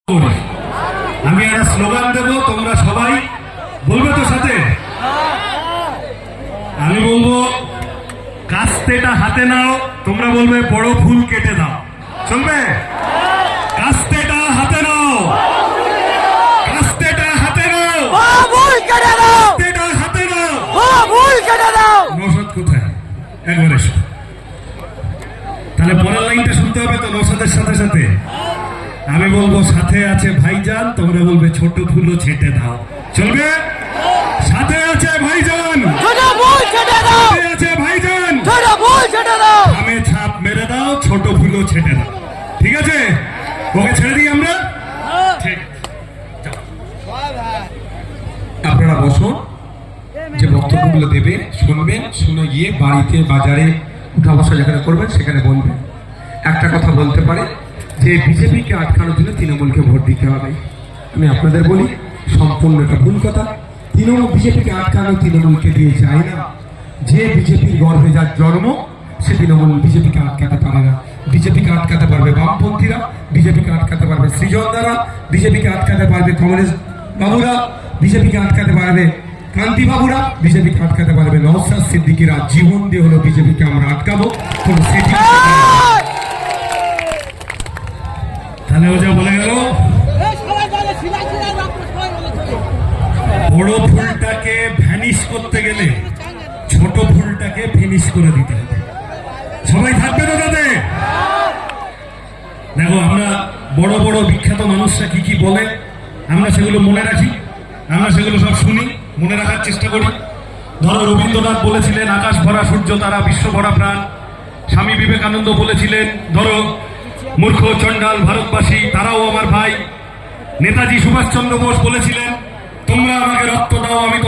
আমি একটা স্লোগান দেব, তোমরা সবাই বলবে তো সাথে। আমি বলবো কাস্তেটা হাতে নাও, তোমরা বলবে বড় ফুল কেটে দাও। চলবে? কাস্তেটা হাতে নাও, কাস্তেটা হাতে নাও, কাস্তেটা হাতে নাও। নৌসাদ কোথায়? একবার এসো। তাহলে পরের লাইনটা শুনতে হবে তো নৌসাদের সাথে সাথে। আমি বলবো সাথে আছে ভাইজান, তোমরা বলবে ছোট ফুলও ছেটে দাও। চলবে? সাথে আছে ভাইজান, সাথে আছে ভাইজান, আমি ছাপ মেরে দাও, ছোট ফুলও ছেটে দাও। ঠিক আছে? ওকে ছেড়ে দিই আমরা। ঠিক আপনারা বসুন, যে বক্তব্যগুলো দেবে শুনবেন, শুনে গিয়ে বাড়িতে বাজারে উঠা বসা যেখানে করবেন সেখানে বলবেন। একটা কথা বলতে পারে যে বিজেপিকে আটকানোর জন্য তৃণমূলকে ভোট দিতে হবে। আমি আপনাদের বলি সম্পূর্ণ একটা ভুল কথা। বিজেপিকে আটকানো তৃণমূলকে দিয়ে যায় না। যে বিজেপির গর্ভে যার জন্ম সে তৃণমূল বিজেপিকে আটকাতে পারে না। বিজেপিকে আটকাতে পারবে বামপন্থীরা, বিজেপিকে আটকাতে পারবে সৃজন দ্বারা, বিজেপিকে আটকাতে পারবে কংগ্রেস বাবুরা, বিজেপিকে আটকাতে পারবে কান্তি বাবুরা, বিজেপিকে আটকাতে পারবে নওশাদ সিদ্দিকীরা। জীবন দিয়ে হলো বিজেপিকে আমরা আটকাবো। তাহলে ও যা বলে গেল, বড় ফুলটাকে ভ্যানিশ করতে গেলে ছোট ফুলটাকে ফিনিশ করে দিতে হবে। সবাই থাকবে তো তাতে? দেখো, আমরা বড় বড় বিখ্যাত মানুষরা কি কি বলে আমরা সেগুলো মনে রাখি, আমরা সেগুলো সব শুনি, মনে রাখার চেষ্টা করি। ধরো রবীন্দ্রনাথ বলেছিলেন আকাশ ভরা সূর্য তারা বিশ্ব ভরা প্রাণ। স্বামী বিবেকানন্দ বলেছিলেন ধরো মূর্খ চণ্ডাল ভারতবাসী তারাও আমার ভাই। নেতাজি সুভাষচন্দ্র বোস বলেছিলেন তোমরা আমাকে রক্ত দাও আমি